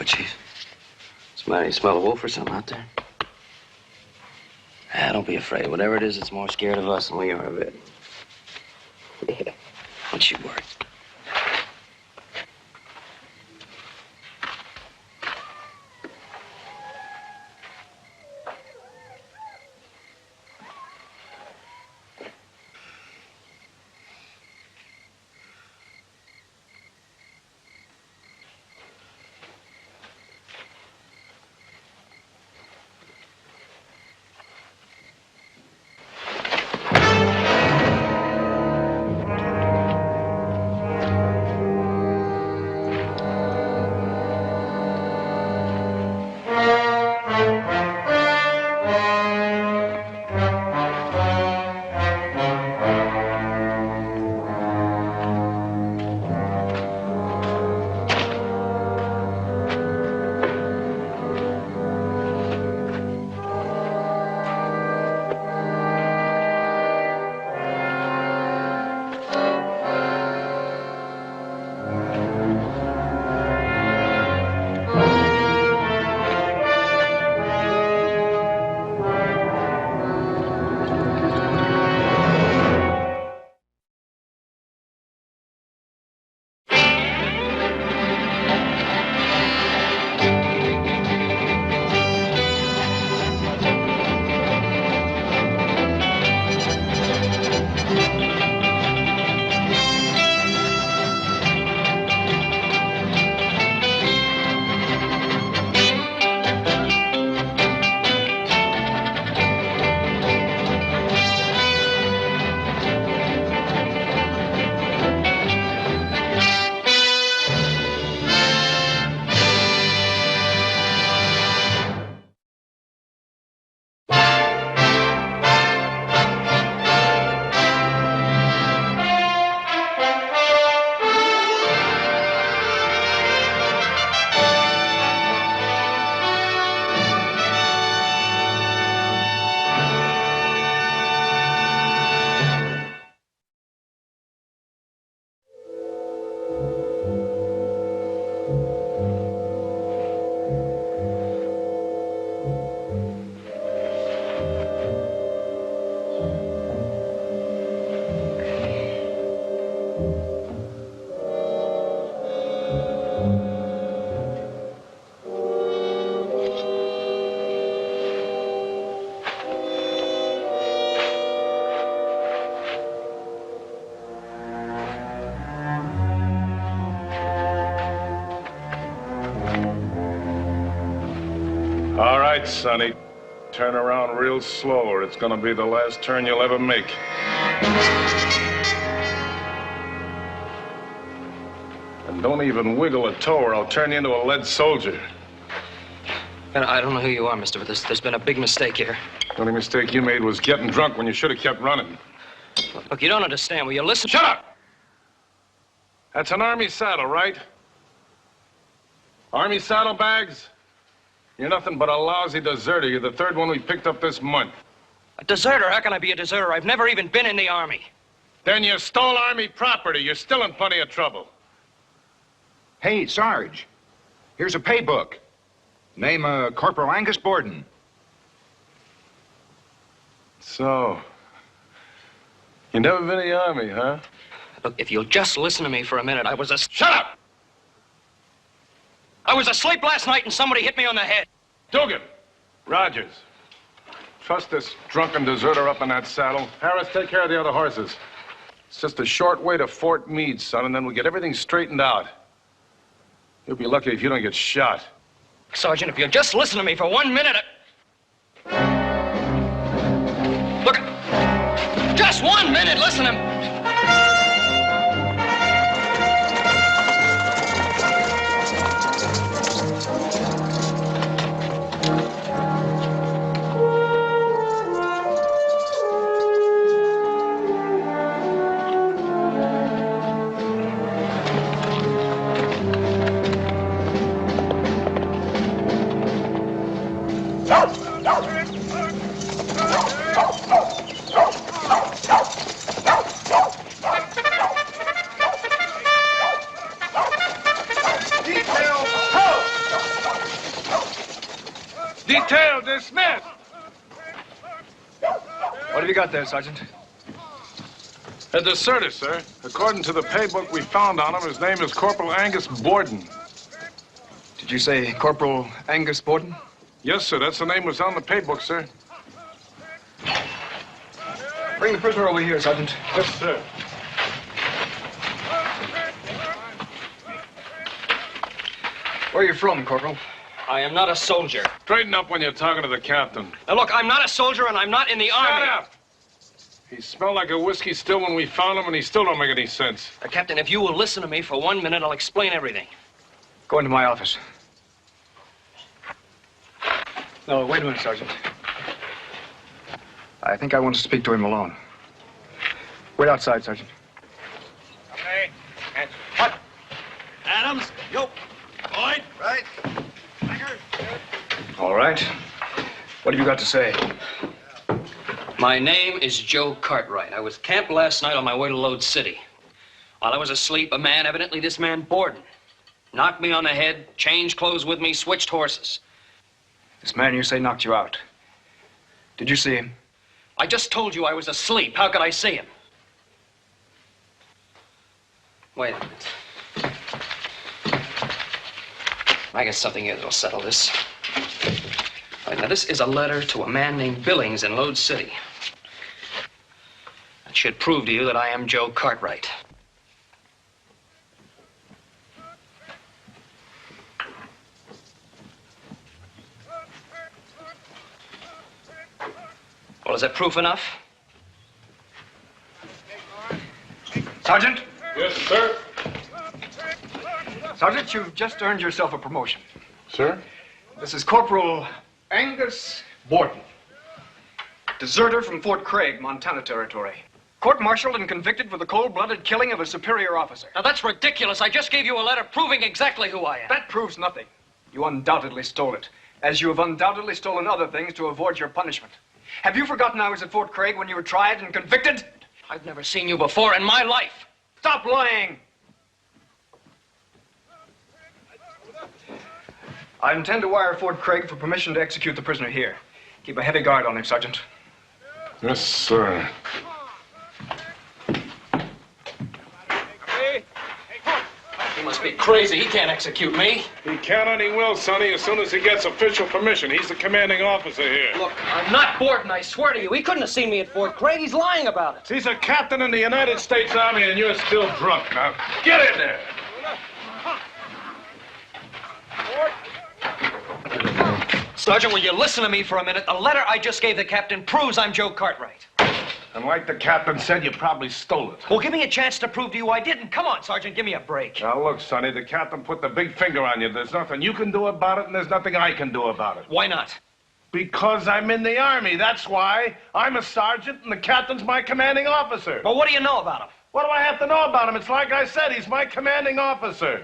Chief? What's the matter? You smell a wolf or something out there? Ah, don't be afraid. Whatever it is, it's more scared of us than we are of it. Yeah. Don't you worry. All right, Sonny. Turn around real slow or it's gonna be the last turn you'll ever make. And don't even wiggle a toe or I'll turn you into a lead soldier. I don't know who you are, mister, but there's been a big mistake here. The only mistake you made was getting drunk when you should have kept running. Look, you don't understand. Will you listen? Shut up! That's an Army saddle, right? Army saddlebags? You're nothing but a lousy deserter. You're the third one we picked up this month. A deserter? How can I be a deserter? I've never even been in the Army. Then you stole Army property. You're still in plenty of trouble. Hey, Sarge, here's a pay book. Name Corporal Angus Borden. So, you never been in the Army, huh? Look, if you'll just listen to me for a minute, I was a... Shut up! I was asleep last night and somebody hit me on the head. Dugan! Rogers. Trust this drunken deserter up in that saddle. Harris, take care of the other horses. It's just a short way to Fort Meade, son, and then we'll get everything straightened out. You'll be lucky if you don't get shot. Sergeant, if you'll just listen to me for 1 minute... Look, just 1 minute, listen to me. Detail dismissed. What have you got there, Sergeant? A deserter, sir. According to the pay book we found on him, his name is Corporal Angus Borden. Did you say Corporal Angus Borden? Yes, sir. That's the name was on the pay book, sir. Bring the prisoner over here, Sergeant. Yes, sir. Where are you from, Corporal? I am not a soldier. Straighten up when you're talking to the captain. Now, look, I'm not a soldier, and I'm not in the army. Shut up! He smelled like a whiskey still when we found him, and he still don't make any sense. Captain, if you will listen to me for 1 minute, I'll explain everything. Go into my office. No, wait a minute, Sergeant. I think I want to speak to him alone. Wait outside, Sergeant. Okay. And what? Adams, yo. Boyd. Right. Finger. All right. What have you got to say? My name is Joe Cartwright. I was camped last night on my way to Lode City. While I was asleep, a man, evidently this man Borden, knocked me on the head, changed clothes with me, switched horses. This man you say knocked you out. Did you see him? I just told you I was asleep. How could I see him? Wait a minute. I got something here that'll settle this. All right, now, this is a letter to a man named Billings in Lode City. That should prove to you that I am Joe Cartwright. Well, is that proof enough? Sergeant? Yes, sir. Sergeant, you've just earned yourself a promotion. Sir? This is Corporal Angus Borden, deserter from Fort Craig, Montana Territory. Court-martialed and convicted for the cold-blooded killing of a superior officer. Now, that's ridiculous. I just gave you a letter proving exactly who I am. That proves nothing. You undoubtedly stole it, as you have undoubtedly stolen other things to avoid your punishment. Have you forgotten I was at Fort Craig when you were tried and convicted? I've never seen you before in my life. Stop lying! I intend to wire Fort Craig for permission to execute the prisoner here. Keep a heavy guard on him, Sergeant. Yes, sir. He must be crazy. He can't execute me. He can and he will, Sonny, as soon as he gets official permission. He's the commanding officer here. Look, I'm not Borden, I swear to you. He couldn't have seen me at Fort Craig. He's lying about it. He's a captain in the United States Army, and you're still drunk. Now, get in there. Sergeant, will you listen to me for a minute? The letter I just gave the captain proves I'm Joe Cartwright. And like the captain said, you probably stole it. Well, give me a chance to prove to you I didn't. Come on, Sergeant, give me a break. Now, look, Sonny, the captain put the big finger on you. There's nothing you can do about it, and there's nothing I can do about it. Why not? Because I'm in the Army, that's why. I'm a sergeant, and the captain's my commanding officer. Well, what do you know about him? What do I have to know about him? It's like I said, he's my commanding officer.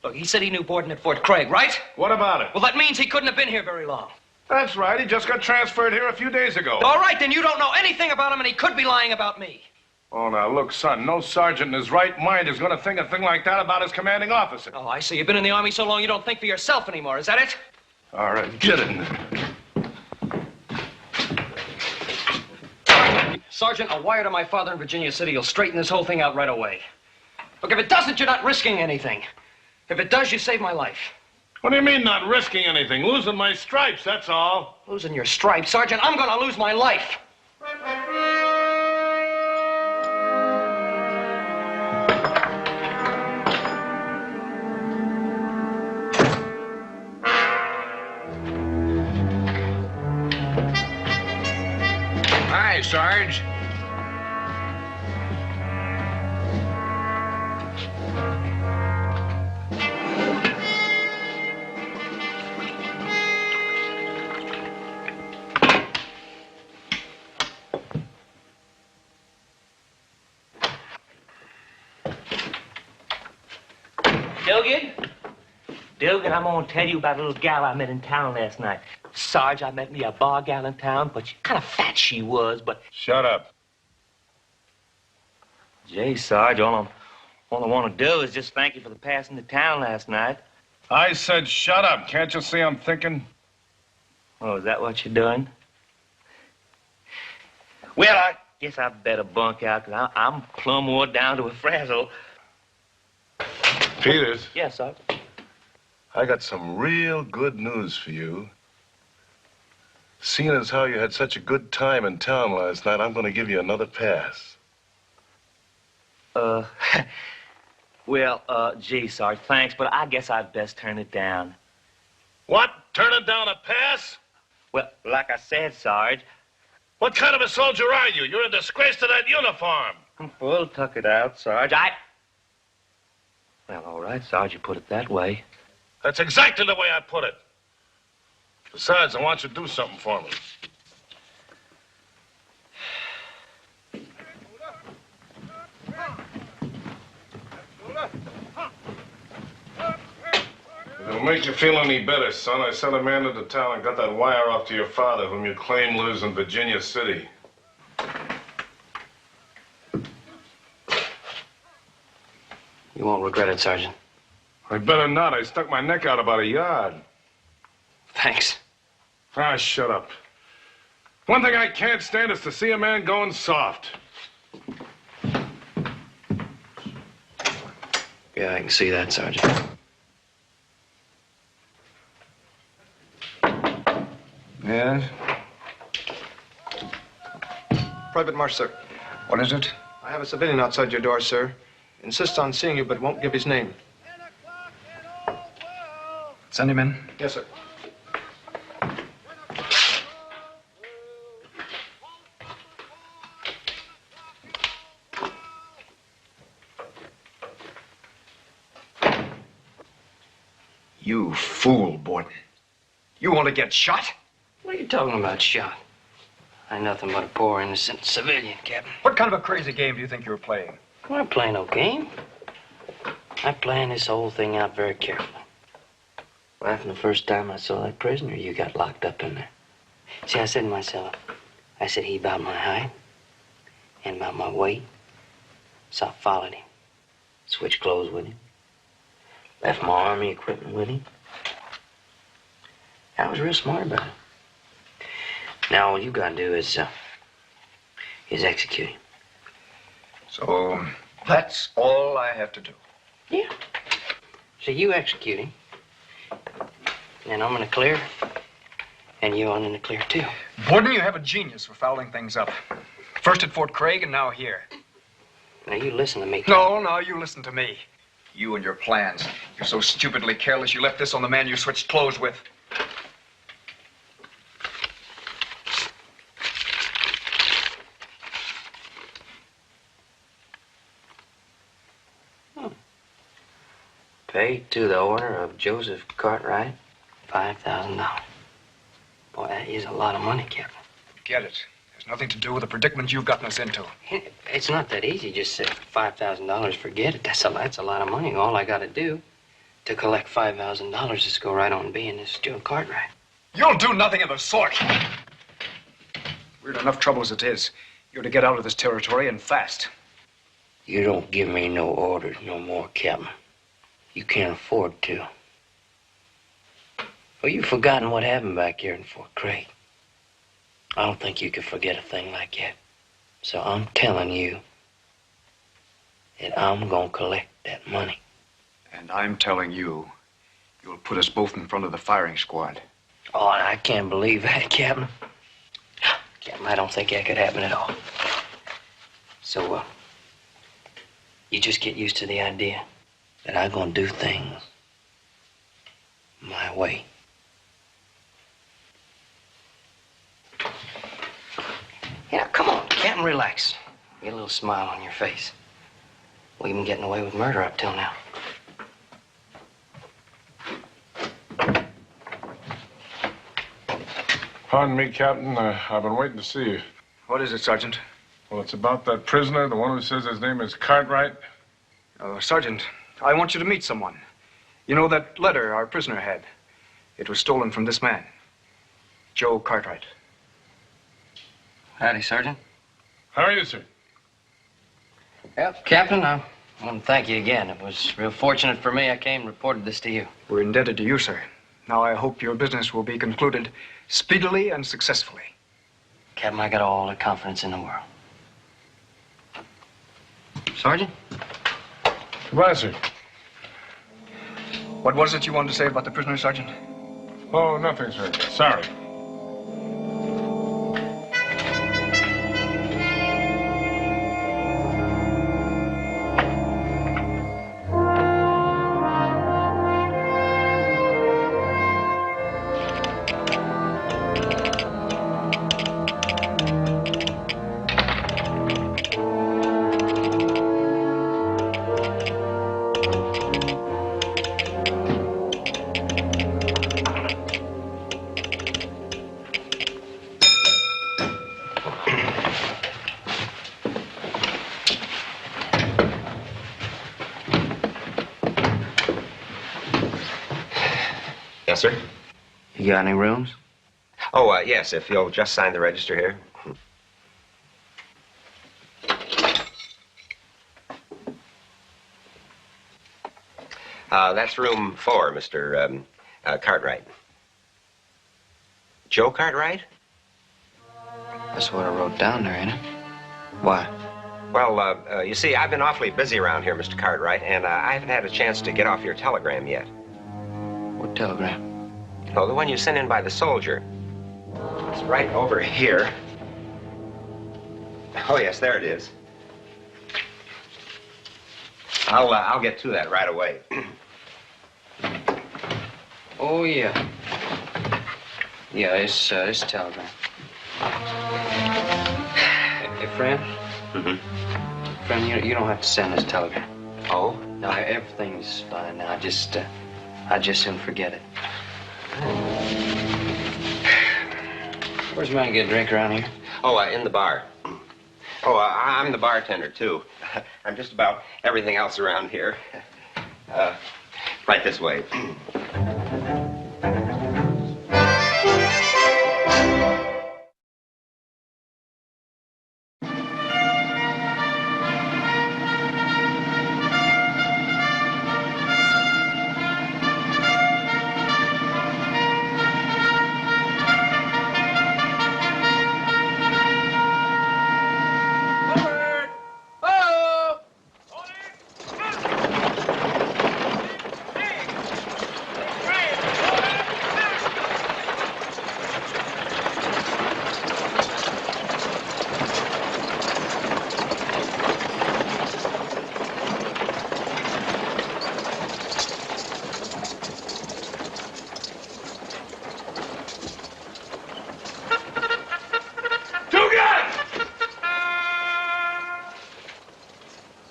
Look, he said he knew Borden at Fort Craig, right? What about it? Well, that means he couldn't have been here very long. That's right, he just got transferred here a few days ago. All right, then you don't know anything about him, and he could be lying about me. Oh, now, look, son, no sergeant in his right mind is going to think a thing like that about his commanding officer. Oh, I see. You've been in the Army so long you don't think for yourself anymore. Is that it? All right, get in there. Sergeant, a wire to my father in Virginia City will straighten this whole thing out right away. Look, if it doesn't, you're not risking anything. If it does, you save my life. What do you mean not risking anything? Losing my stripes, that's all. Losing your stripes? Sergeant, I'm going to lose my life. Hi, Sarge. Dugan, I'm gonna tell you about a little gal I met in town last night. Sarge, I met me a bar gal in town, but she kind of fat she was, but... Shut up. Gee, Sarge, all I want to do is just thank you for the passing to town last night. I said shut up. Can't you see I'm thinking? Oh, is that what you're doing? Well, I guess I better bunk out, because I'm plumb wore down to a frazzle. Peters, Yes, sir. I got some real good news for you. Seeing as how you had such a good time in town last night, I'm going to give you another pass. Well, gee, Sarge, thanks, but I guess I'd best turn it down. What? Turning down a pass? Well, like I said, Sarge, What kind of a soldier are you? You're a disgrace to that uniform. Well, tuck it out, Sarge. Well, all right, Sarge, you put it that way. That's exactly the way I put it. Besides, I want you to do something for me. If it'll make you feel any better, son, I sent a man into town and got that wire off to your father, whom you claim lives in Virginia City. You won't regret it, Sergeant. I'd better not. I stuck my neck out about a yard. Thanks. Ah, shut up. One thing I can't stand is to see a man going soft. Yeah, I can see that, Sergeant. Yes? Private Marsh, sir. What is it? I have a civilian outside your door, sir. Insists on seeing you, but won't give his name. Send him in. Yes, sir. You fool, Borden. You want to get shot? What are you talking about, shot? I'm nothing but a poor, innocent civilian, Captain. What kind of a crazy game do you think you're playing? I'm not playing no game. I planned this whole thing out very carefully. Right from the first time I saw that prisoner, you got locked up in there. See, I said to myself, he about my height and about my weight. So I followed him, switched clothes with him, left my army equipment with him. I was real smart about it. Now all you gotta do is execute him. So, that's all I have to do. Yeah. So you execute him, and I'm in the clear, and you're in the clear too. Borden, you have a genius for fouling things up. First at Fort Craig and now here. Now you listen to me. No, you listen to me. You and your plans. You're so stupidly careless you left this on the man you switched clothes with. Paid to the order of Joseph Cartwright, $5,000. Boy, that is a lot of money, Captain. Get it. There's nothing to do with the predicament you've gotten us into. It's not that easy. Just say $5,000, forget it. That's a lot of money. All I got to do to collect $5,000 is go right on being this Joe Cartwright. You'll do nothing of the sort. We're in enough trouble as it is. You're to get out of this territory and fast. You don't give me no orders no more, Captain. You can't afford to. Well, you've forgotten what happened back here in Fort Craig. I don't think you could forget a thing like that. So I'm telling you that I'm gonna collect that money. And I'm telling you, you'll put us both in front of the firing squad. Oh, I can't believe that, Captain. Captain, I don't think that could happen at all. So, you just get used to the idea that I'm gonna do things my way. Yeah, come on, Captain, relax. Get a little smile on your face. We've been getting away with murder up till now. Pardon me, Captain. I've been waiting to see you. What is it, Sergeant? Well, it's about that prisoner, the one who says his name is Cartwright. Sergeant, I want you to meet someone. You know that letter our prisoner had? It was stolen from this man, Joe Cartwright. Howdy, Sergeant. How are you, sir? Yep, Captain, I want to thank you again. It was real fortunate for me I came and reported this to you. We're indebted to you, sir. Now I hope your business will be concluded speedily and successfully. Captain, I got all the confidence in the world. Sergeant? Goodbye, sir. What was it you wanted to say about the prisoner, Sergeant? Oh, nothing, sir. Sorry. Yes, sir? You got any rooms? Oh, yes, if you'll just sign the register here. That's room 4, Mr. Cartwright. Joe Cartwright? That's what I wrote down there, ain't it? Why? Well, you see, I've been awfully busy around here, Mr. Cartwright, and I haven't had a chance to get off your telegram yet. What telegram? Oh, the one you sent in by the soldier. It's right over here. Oh, yes, there it is. I'll get to that right away. Oh, yeah. Yeah, it's telegram. Hey, friend? Mm-hmm. Friend, you don't have to send this telegram. Oh? No, everything's fine now. I just soon forget it. Where's man get a drink around here? Oh, in the bar. Oh, I'm the bartender, too. I'm just about everything else around here. Right this way.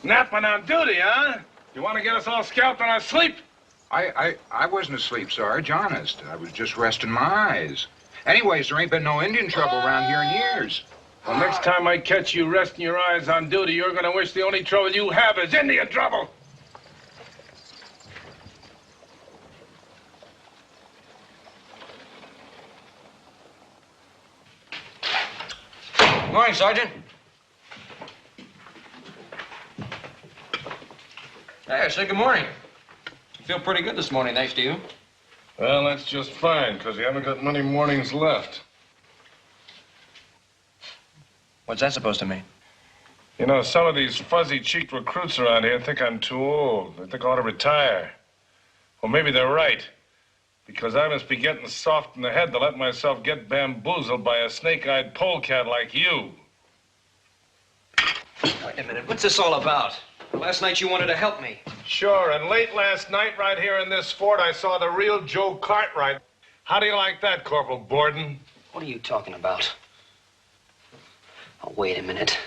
Napping on duty, huh? You want to get us all scalped in our sleep? I wasn't asleep, Sarge, honest. I was just resting my eyes. Anyways, there ain't been no Indian trouble around here in years. Well, next time I catch you resting your eyes on duty, you're going to wish the only trouble you have is Indian trouble. Morning, Sergeant. Hey, I said good morning. I feel pretty good this morning, thanks to you. Well, that's just fine, because you haven't got many mornings left. What's that supposed to mean? You know, some of these fuzzy-cheeked recruits around here think I'm too old. They think I ought to retire. Well, maybe they're right, because I must be getting soft in the head to let myself get bamboozled by a snake-eyed polecat like you. Wait a minute, what's this all about? Last night you wanted to help me. Sure, and late last night, right here in this fort, I saw the real Joe Cartwright. How do you like that, Corporal Borden? What are you talking about? Oh, wait a minute.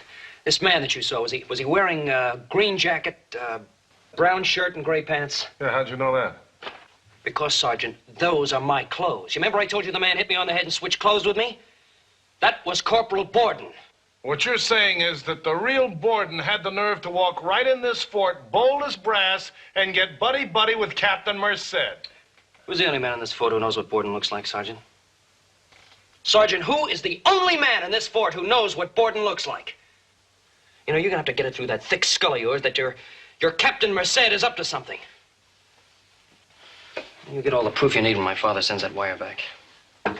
This man that you saw, was he wearing a green jacket, brown shirt, and gray pants? Yeah, how'd you know that? Because, Sergeant, those are my clothes. You remember I told you the man hit me on the head and switched clothes with me? That was Corporal Borden. What What you're saying is that the real Borden had the nerve to walk right in this fort, bold as brass, and get buddy-buddy with Captain Merced. Who's the only man in this fort who knows what Borden looks like, Sergeant? Sergeant, who is the only man in this fort who knows what Borden looks like? You know, you're gonna have to get it through that thick skull of yours that your Captain Merced is up to something. You get all the proof you need when my father sends that wire back. Yes,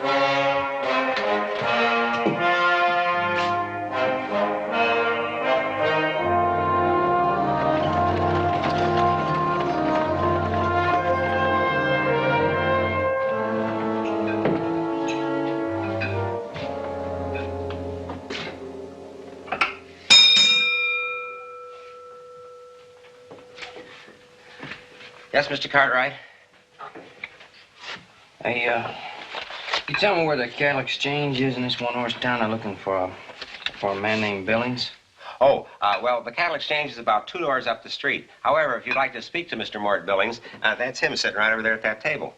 Mr. Cartwright? Hey, you tell me where the cattle exchange is in this one-horse town? I'm looking for a man named Billings. Oh, well, the cattle exchange is about 2 doors up the street. However, if you'd like to speak to Mr. Mort Billings, that's him sitting right over there at that table.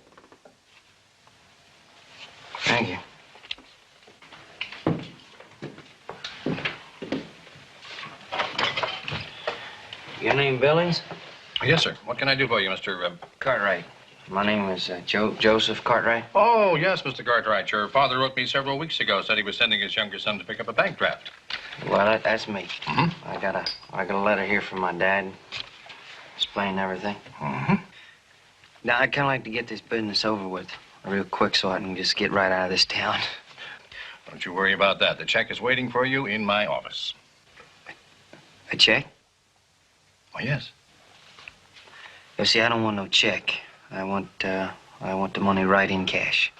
Thank you. Your name Billings? Yes, sir. What can I do for you, Mr. Cartwright. My name is Joseph Cartwright. Oh, yes, Mr. Cartwright. Your father wrote me several weeks ago, said he was sending his younger son to pick up a bank draft. Well, that's me. Mm-hmm. I got a letter here from my dad, explaining everything. Mm-hmm. Now, I'd kind of like to get this business over with real quick so I can just get right out of this town. Don't you worry about that. The check is waiting for you in my office. A check? Oh, yes. You see, I don't want no check. I want the money right in cash.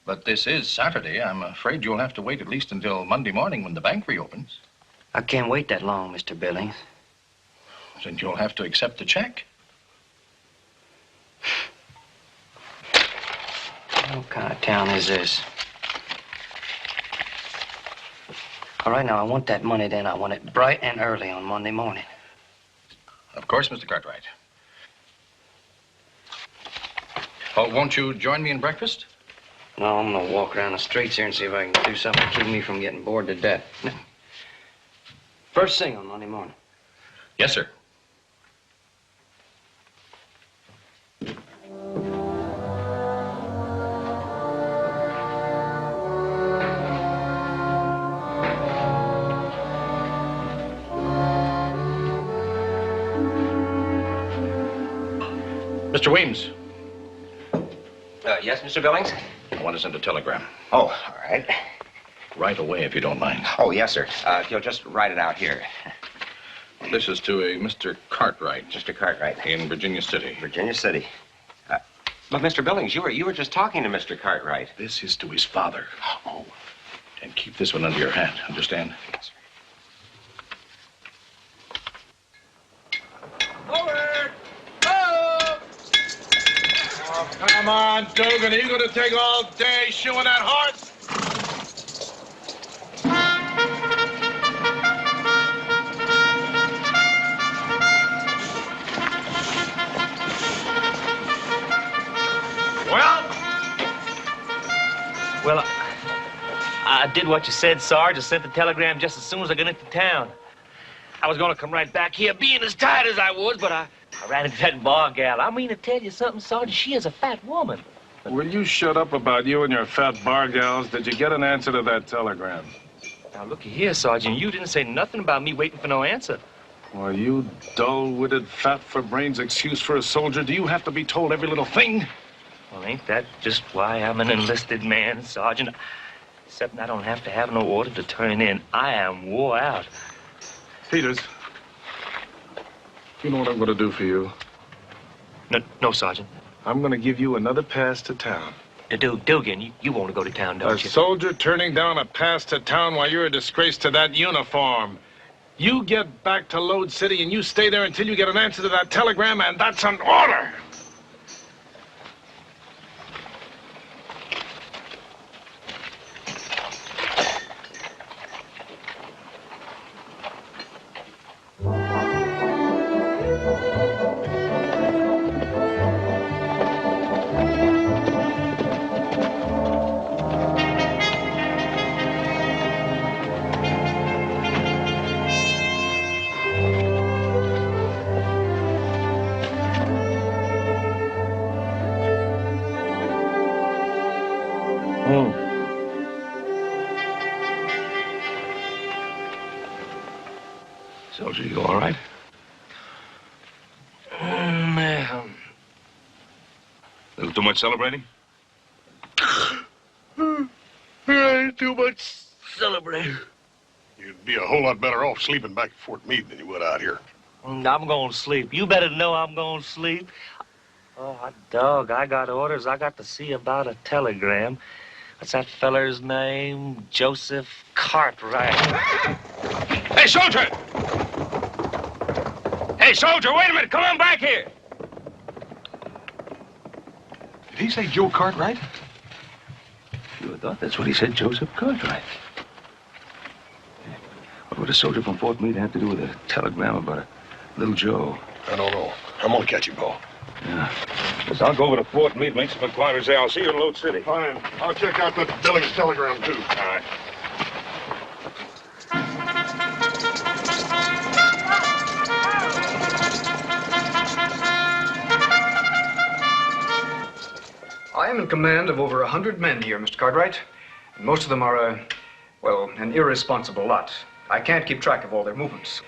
But this is Saturday. I'm afraid you'll have to wait at least until Monday morning when the bank reopens. I can't wait that long, Mr. Billings. Then you'll have to accept the check. What kind of town is this? All right, now, I want that money then. I want it bright and early on Monday morning. Of course, Mr. Cartwright. Oh, won't you join me in breakfast? No, I'm gonna walk around the streets here and see if I can do something to keep me from getting bored to death. First thing on Monday morning. Yes, sir. Mr. Weems. Yes, Mr. Billings? I want to send a telegram. Oh, all right. Right away, if you don't mind. Oh, yes, sir. If you'll just write it out here. This is to a Mr. Cartwright. Mr. Cartwright. In Virginia City. Virginia City. But, Mr. Billings, you were just talking to Mr. Cartwright. This is to his father. Oh. And keep this one under your hat, understand? Yes, sir. Come on, Dugan. Are you going to take all day shoeing that horse? Well, I did what you said, Sarge. I sent the telegram just as soon as I got into town. I was gonna come right back here, being as tired as I was, but I ran into that bar gal. I mean to tell you something, Sarge. She is a fat woman. Will you shut up about you and your fat bar gals? Did you get an answer to that telegram? Now, looky here, Sergeant. You didn't say nothing about me waiting for no answer. Well, you dull-witted, fat-for-brains excuse for a soldier. Do you have to be told every little thing? Well, ain't that just why I'm an enlisted man, Sergeant? Except I don't have to have no order to turn in. I am wore out. Peters, you know what I'm going to do for you? No, Sergeant. I'm going to give you another pass to town. Dugan, you want to go to town, don't you? A soldier turning down a pass to town while you're a disgrace to that uniform. You get back to Lode City and you stay there until you get an answer to that telegram, and that's an order. Soldier, you all right? Little too much celebrating? too much celebrating. You'd be a whole lot better off sleeping back at Fort Meade than you would out here. I'm going to sleep. You better know I'm going to sleep. Oh, hot dog, I got orders. I got to see about a telegram. What's that feller's name? Joseph Cartwright. Hey, soldier! Hey, soldier, wait a minute. Come on back here. Did he say Joe Cartwright? You thought that's what he said, Joseph Cartwright. What would a soldier from Fort Meade have to do with a telegram about a little Joe? I don't know. I'm gonna catch him, Paul. Yeah. Yes, I'll go over to Fort Meade, make some inquiries there. I'll see you in Lode City. Fine. I'll check out that Billings telegram, too. All right. I am in command of over 100 men here, Mr. Cartwright. And most of them are, well, an irresponsible lot. I can't keep track of all their movements.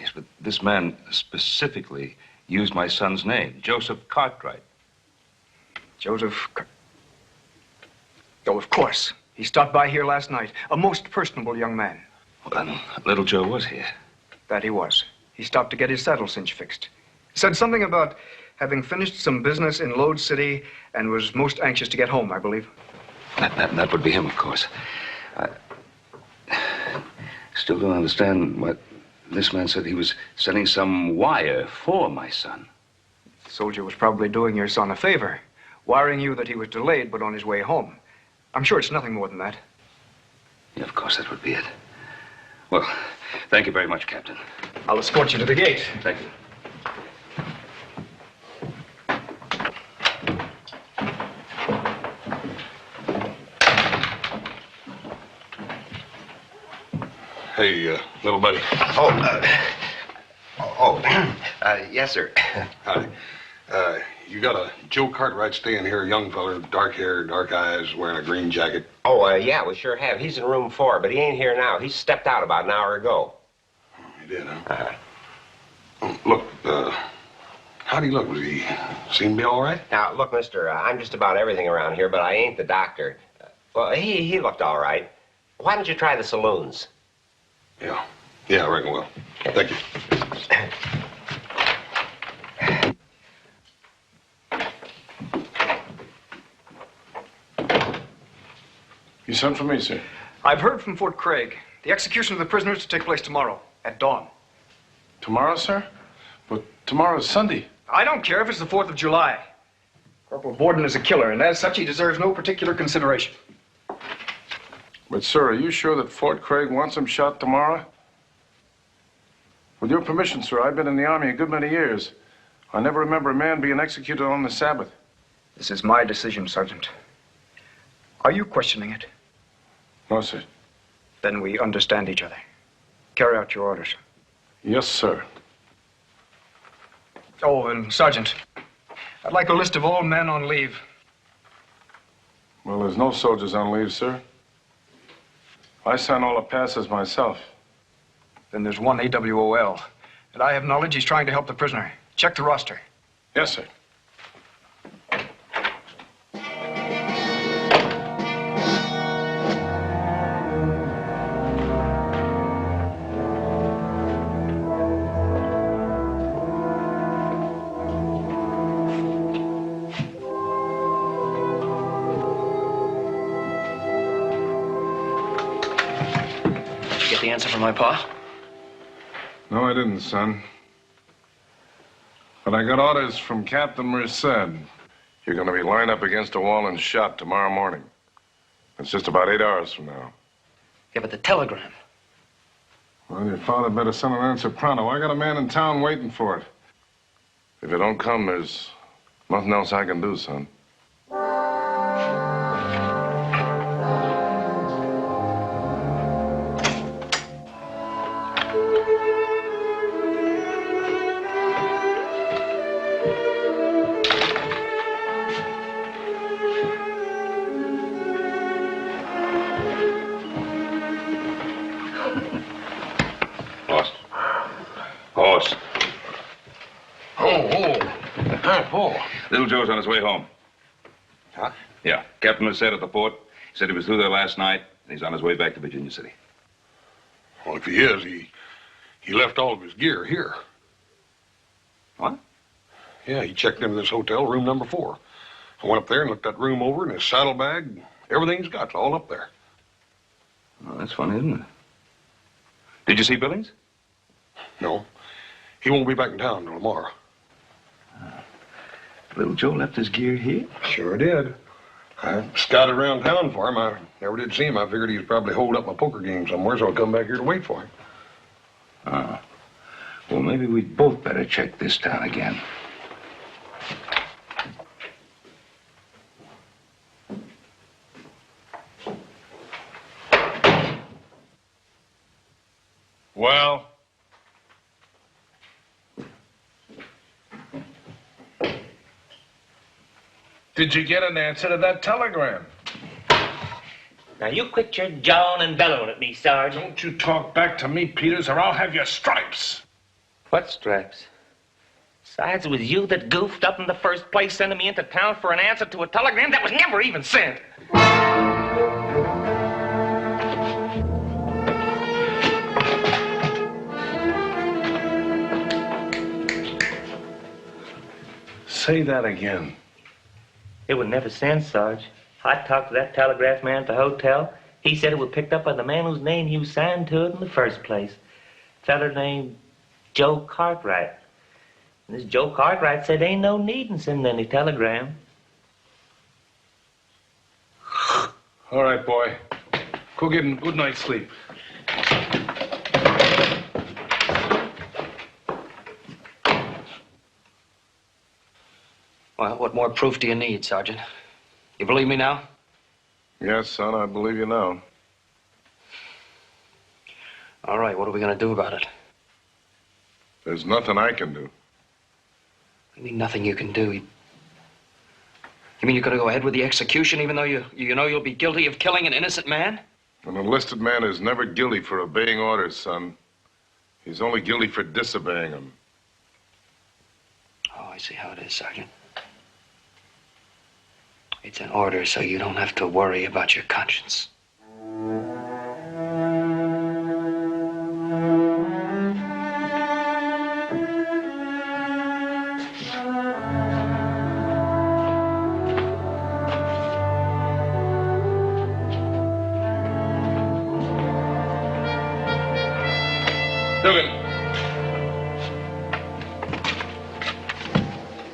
Yes, but this man specifically used my son's name, Joseph Cartwright. Joseph Oh, of course. He stopped by here last night. A most personable young man. Well, then, little Joe was here. That he was. He stopped to get his saddle cinch fixed. Said something about having finished some business in Lode City and was most anxious to get home, I believe. That would be him, of course. I still don't understand what this man said. He was sending some wire for my son. The soldier was probably doing your son a favor, wiring you that he was delayed but on his way home. I'm sure it's nothing more than that. Yeah, of course, that would be it. Well, thank you very much, Captain. I'll escort you to the gate. Thank you. Hey, little buddy. Yes, sir. Hi. You got a Joe Cartwright staying here, young feller, dark hair, dark eyes, wearing a green jacket. Yeah, we sure have. He's in room 4, but he ain't here now. He stepped out about an hour ago. He did, huh? Look, how do you look? Does he seem to be all right? Now, look, mister, I'm just about everything around here, but I ain't the doctor. Well, he looked all right. Why don't you try the saloons? Yeah. Yeah, I reckon well. Thank you. You sent for me, sir? I've heard from Fort Craig. The execution of the prisoners to take place tomorrow, at dawn. Tomorrow, sir? But tomorrow's Sunday. I don't care if it's the 4th of July. Corporal Borden is a killer, and as such, he deserves no particular consideration. But, sir, are you sure that Fort Craig wants him shot tomorrow? With your permission, sir, I've been in the Army a good many years. I never remember a man being executed on the Sabbath. This is my decision, Sergeant. Are you questioning it? No, sir. Then we understand each other. Carry out your orders. Yes, sir. Oh, and Sergeant, I'd like a list of all men on leave. Well, there's no soldiers on leave, sir. I sign all the passes myself. Then there's one AWOL. And I have knowledge he's trying to help the prisoner. Check the roster. Yes, sir. Get the answer from my pa? No, I didn't, son. But I got orders from Captain Merced. You're going to be lined up against a wall and shot tomorrow morning. It's just about 8 hours from now. Yeah, but the telegram. Well, your father better send an answer pronto. I got a man in town waiting for it. If it don't come, there's nothing else I can do, son. Horse. Paul. Little Joe's on his way home. Huh? Yeah. Captain was said at the fort. He said he was through there last night. And he's on his way back to Virginia City. Well, if he is, he left all of his gear here. What? Yeah, he checked into this hotel, room number 4. I went up there and looked that room over, and his saddlebag, everything he's got's all up there. Oh, that's funny, isn't it? Did you see Billings? No. He won't be back in town till tomorrow. Little Joe left his gear here? Sure did. I scouted around town for him. I never did see him. I figured he was probably holed up my poker game somewhere, so I'll come back here to wait for him. Ah. Well, maybe we'd both better check this town again. Well? Did you get an answer to that telegram? Now, you quit your jawing and bellowing at me, Sarge. Don't you talk back to me, Peters, or I'll have your stripes. What stripes? Besides, it was you that goofed up in the first place, sending me into town for an answer to a telegram that was never even sent. Say that again. It was never sent, Sarge. I talked to that telegraph man at the hotel. He said it was picked up by the man whose name you signed to it in the first place. A feller named Joe Cartwright. And this Joe Cartwright said ain't no need in sending any telegram. All right, boy. Go get a good night's sleep. Well, what more proof do you need, Sergeant? You believe me now? Yes, son, I believe you now. All right, what are we going to do about it? There's nothing I can do. I mean, nothing you can do. You mean you're going to go ahead with the execution even though you know you'll be guilty of killing an innocent man? An enlisted man is never guilty for obeying orders, son. He's only guilty for disobeying them. Oh, I see how it is, Sergeant. It's an order so you don't have to worry about your conscience.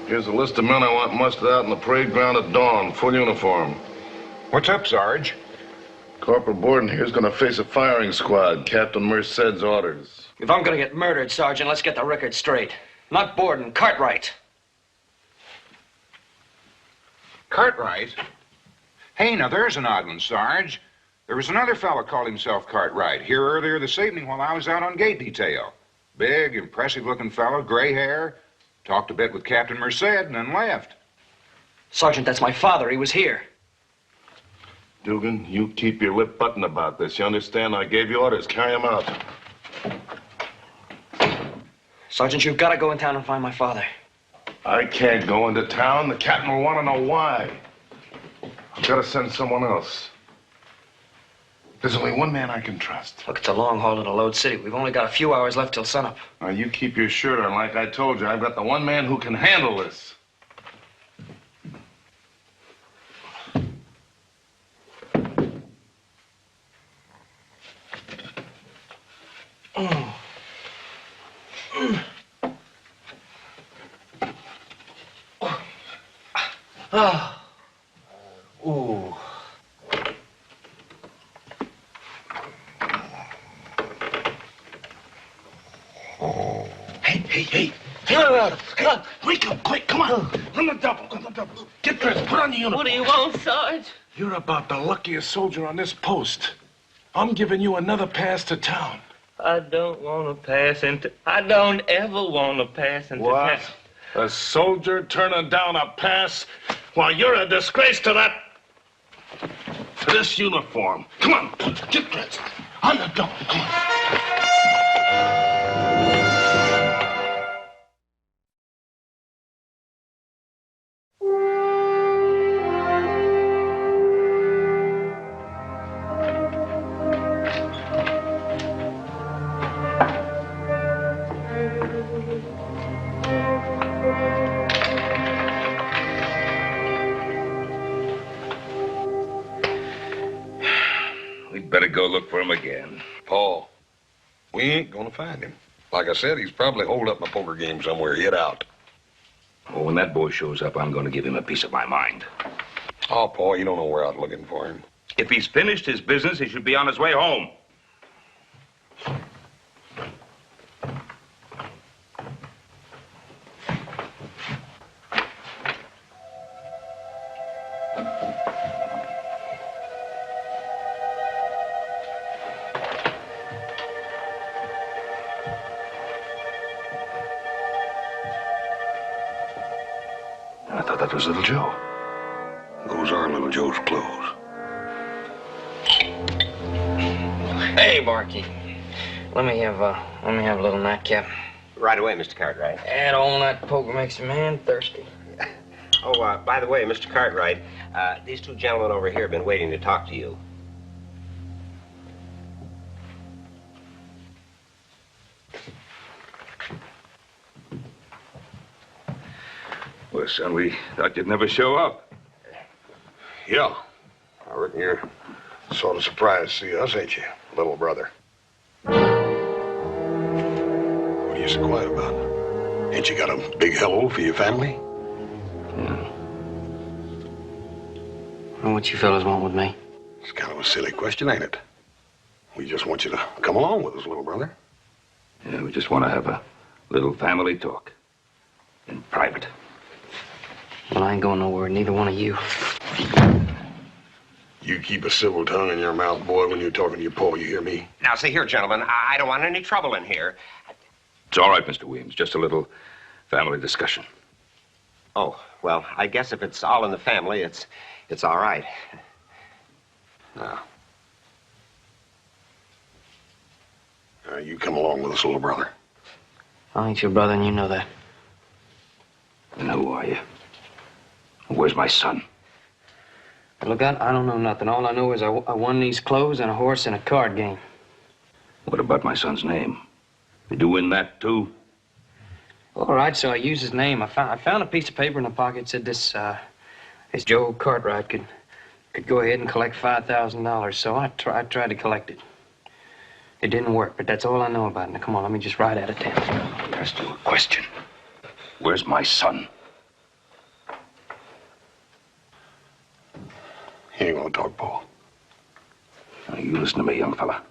Here's a list of men I want mustered out in the parade ground at dawn, full uniform. What's up, Sarge? Corporal Borden here's gonna face a firing squad, Captain Merced's orders. If I'm going to get murdered, Sergeant, let's get the record straight. Not Borden, Cartwright. Cartwright? Hey, now there's an odd one, Sarge. There was another fellow called himself Cartwright here earlier this evening while I was out on gate detail. Big, impressive-looking fellow, gray hair. Talked a bit with Captain Merced and then left. Sergeant, that's my father. He was here. Dugan, you keep your lip buttoned about this. You understand? I gave you orders. Carry him out. Sergeant, you've got to go in town and find my father. I can't go into town. The captain will want to know why. I've got to send someone else. There's only one man I can trust. Look, it's a long haul to the Load City. We've only got a few hours left till sunup. Now, you keep your shirt on. Like I told you, I've got the one man who can handle this. Ooh. Hey. Come on. Wake up, quick. Come on. Run the double. Get dressed. Put on the uniform. What do you want, Sarge? You're about the luckiest soldier on this post. I'm giving you another pass to town. I don't ever want to pass into What? town. A soldier turning down a pass while you're a disgrace to this uniform. Come on, get dressed. On the double, come on. again. Paul, we ain't gonna find him. Like I said, he's probably holed up in a poker game somewhere, hid out. Oh, when that boy shows up, I'm going to give him a piece of my mind. Oh, Paul, you don't know where I'm looking for him. If he's finished his business, he should be on his way home. I thought that was Little Joe. Those are Little Joe's clothes. Hey, Barkeep. Let me have a little nightcap. Right away, Mr. Cartwright. That all-night poker makes a man thirsty. Oh, by the way, Mr. Cartwright, these two gentlemen over here have been waiting to talk to you. Well, son, we thought you'd never show up. Yeah. I reckon you're sort of surprised to see us, ain't you, little brother? What are you so quiet about? Ain't you got a big hello for your family? Yeah. Well, what you fellas want with me? It's kind of a silly question, ain't it? We just want you to come along with us, little brother. Yeah, we just want to have a little family talk. In private. Well, I ain't going nowhere, neither one of you. You keep a civil tongue in your mouth, boy, when you're talking to your pa, you hear me? Now, see here, gentlemen, I don't want any trouble in here. It's all right, Mr. Williams. Just a little family discussion. Oh, well, I guess if it's all in the family, it's all right. Now, you come along with us, little brother. I ain't your brother, and you know that. And who are you? Where's my son? Look, I don't know nothing. All I know is I won these clothes and a horse in a card game. What about my son's name? Did you win that, too? All right, so I used his name. I found a piece of paper in the pocket that said this Joe Cartwright could go ahead and collect $5,000. So I tried to collect it. It didn't work, but that's all I know about it. Now, come on, let me just ride out of town. Let me ask you a question. Where's my son? He ain't gonna talk, Paul. Now, you listen to me, young fella.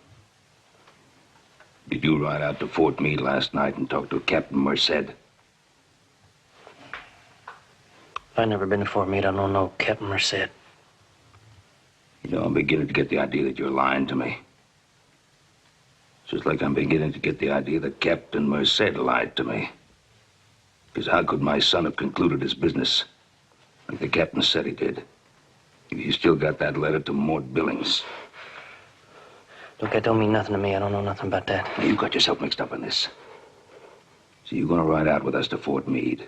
Did you ride out to Fort Meade last night and talk to Captain Merced? I've never been to Fort Meade. I don't know Captain Merced. You know, I'm beginning to get the idea that you're lying to me. Just like I'm beginning to get the idea that Captain Merced lied to me. Because how could my son have concluded his business like the captain said he did? If you still got that letter to Mort Billings. Look, that don't mean nothing to me. I don't know nothing about that. Now, you got yourself mixed up in this. So you're going to ride out with us to Fort Meade.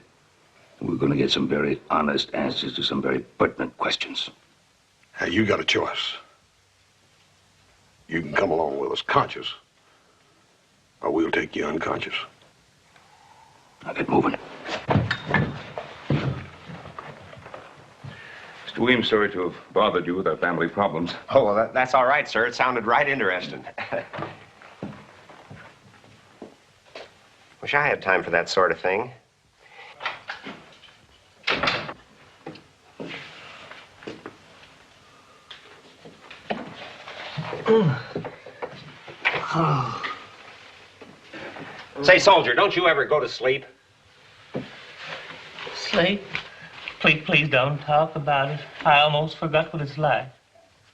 And we're going to get some very honest answers to some very pertinent questions. Now, you got a choice. You can come along with us conscious, or we'll take you unconscious. Now, get moving. Mr. Williams, sorry to have bothered you with our family problems. Oh, well, that's all right, sir. It sounded right interesting. Wish I had time for that sort of thing. Say, soldier, don't you ever go to sleep? Sleep? Please don't talk about it. I almost forgot what it's like.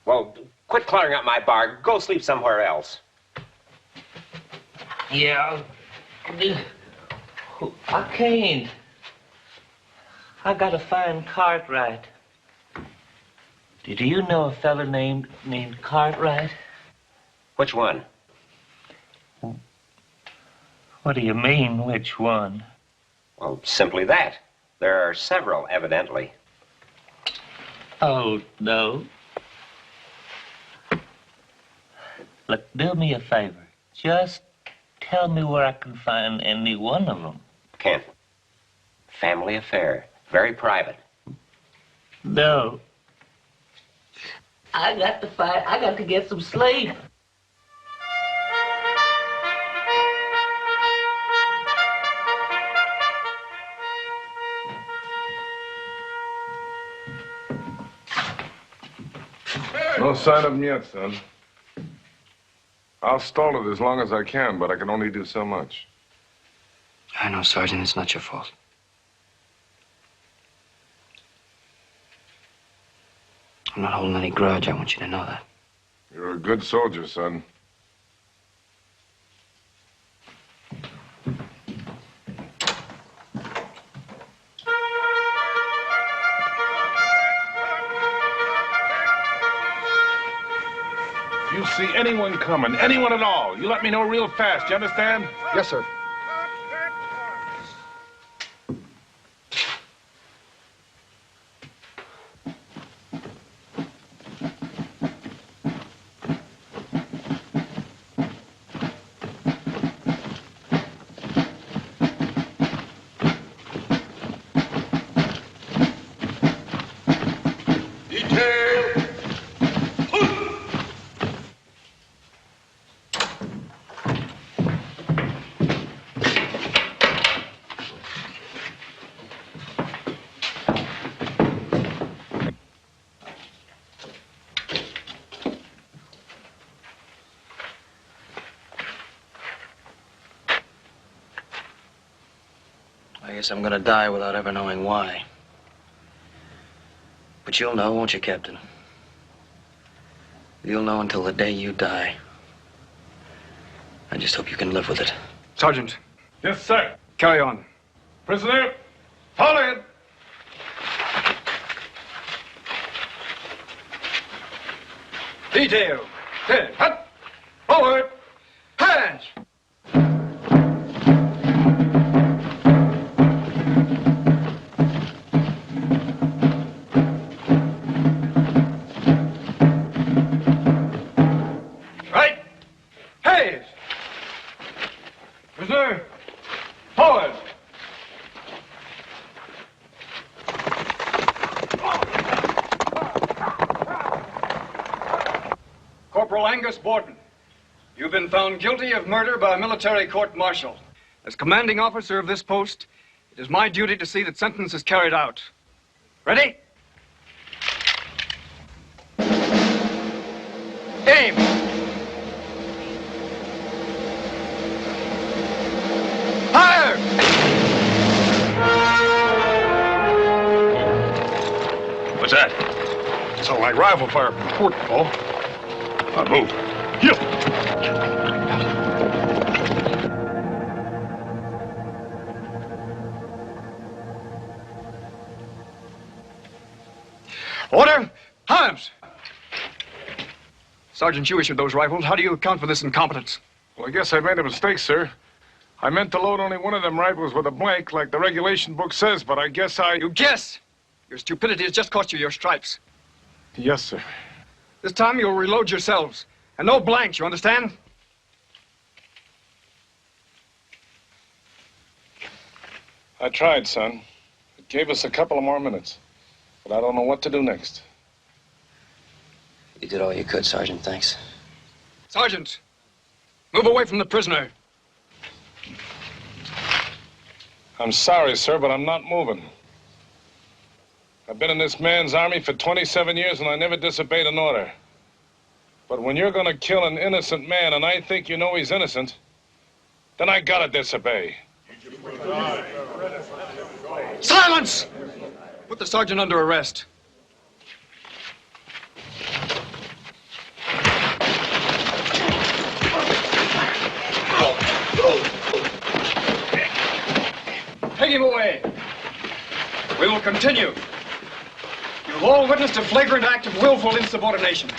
Well, quit cluttering up my bar. Go sleep somewhere else. Yeah, I can't. I gotta find Cartwright. Do you know a fella named Cartwright? Which one? What do you mean, which one? Well, simply that. There are several, evidently. Oh, no. Look, do me a favor. Just tell me where I can find any one of them. Can't. Family affair. Very private. No. I got to get some sleep. sign of him yet, son. I'll stall it as long as I can, but I can only do so much. I know, Sergeant. It's not your fault. I'm not holding any grudge. I want you to know that. You're a good soldier, son. If you see anyone coming, anyone at all, you let me know real fast, you understand? Yes, sir. I guess I'm gonna die without ever knowing why. But you'll know, won't you, Captain? You'll know until the day you die. I just hope you can live with it. Sergeant. Yes, sir. Carry on. Prisoner, fall in. Detail. Head. Hut. Forward. Hands. Right. Hands. Prisoner. Forward. Corporal Angus Borden, you've been found guilty of murder by a military court-martial. As commanding officer of this post, it is my duty to see that sentence is carried out. Ready? Aim! Fire! What's that? Sound like rifle fire from the port, Paul. Now move. Here. Order! Arms! Sergeant, you issued those rifles. How do you account for this incompetence? Well, I guess I made a mistake, sir. I meant to load only one of them rifles with a blank, like the regulation book says, but I guess I... You guess! Your stupidity has just cost you your stripes. Yes, sir. This time you'll reload yourselves. And no blanks, you understand? I tried, son. It gave us a couple of more minutes. But I don't know what to do next. You did all you could, Sergeant. Thanks. Sergeant, move away from the prisoner. I'm sorry, sir, but I'm not moving. I've been in this man's army for 27 years, and I never disobeyed an order. But when you're gonna kill an innocent man, and I think you know he's innocent, then I gotta disobey. Silence! Put the sergeant under arrest. Take him away. We will continue. You've all witnessed a flagrant act of willful insubordination.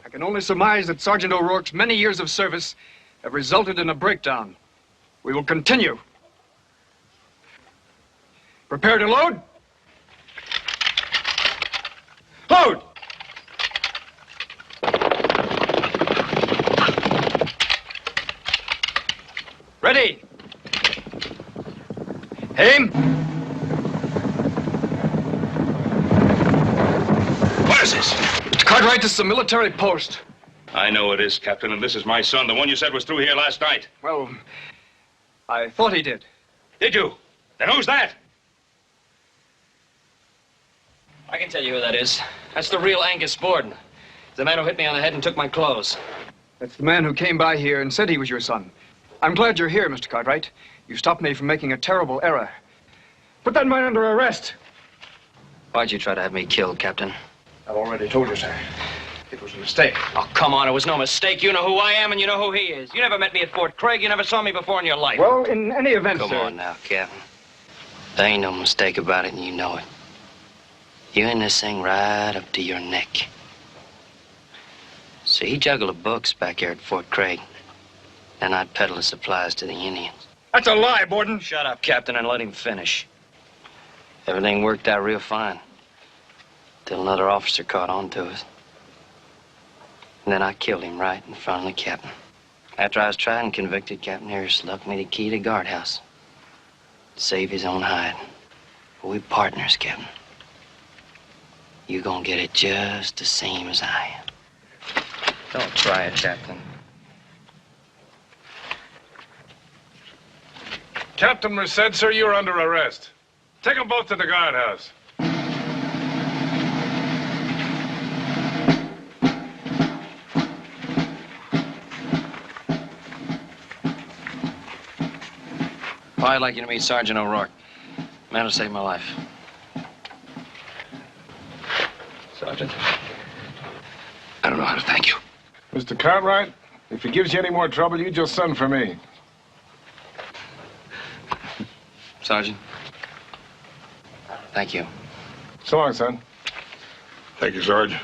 I can only surmise that Sergeant O'Rourke's many years of service have resulted in a breakdown. We will continue. Prepare to load. Load! Ready. Aim. What is this? Cartwright, this is a military post. I know it is, Captain, and this is my son, the one you said was through here last night. Well, I thought he did. Did you? Then who's that? I can tell you who that is. That's the real Angus Borden. The man who hit me on the head and took my clothes. That's the man who came by here and said he was your son. I'm glad you're here, Mr. Cartwright. You stopped me from making a terrible error. Put that man under arrest. Why'd you try to have me killed, Captain? I've already told you, sir. It was a mistake. Oh, come on, it was no mistake. You know who I am and you know who he is. You never met me at Fort Craig. You never saw me before in your life. Well, in any event, Come sir. on now, Captain. There ain't no mistake about it, and you know it. You're in this thing right up to your neck. See, he juggled the books back here at Fort Craig. Then I'd peddle the supplies to the Indians. That's a lie, Borden. Shut up, Captain, and let him finish. Everything worked out real fine. Till another officer caught on to us. And then I killed him right in front of the captain. After I was tried and convicted, Captain Harris left me the key to the guardhouse. To save his own hide. But we partners, Captain. You gonna get it just the same as I am. Don't try it, Captain. Captain Merced, sir, you're under arrest. Take them both to the guardhouse. Well, I'd like you to meet Sergeant O'Rourke. Man who saved my life. Sergeant, I don't know how to thank you. Mr. Cartwright, if he gives you any more trouble, you just send for me. Sergeant. Thank you. So long, son. Thank you, Sarge.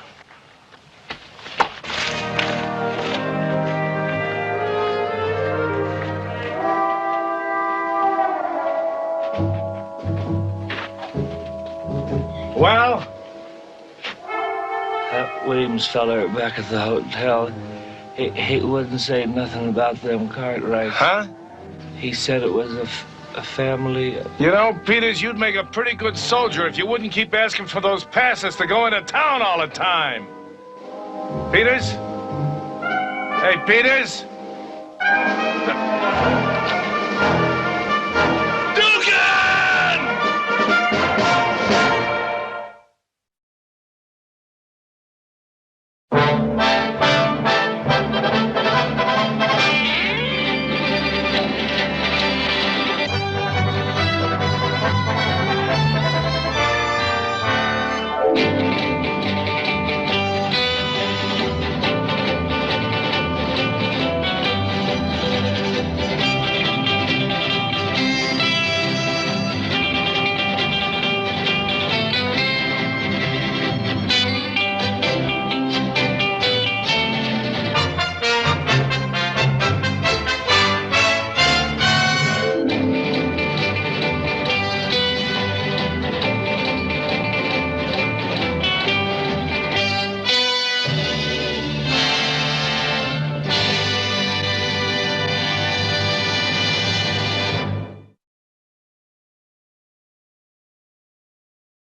Well? That Williams feller back at the hotel, he wouldn't say nothing about them Cartwrights. Huh? He said it was a family. You know, Peters, you'd make a pretty good soldier if you wouldn't keep asking for those passes to go into town all the time. Peters? Hey, Peters?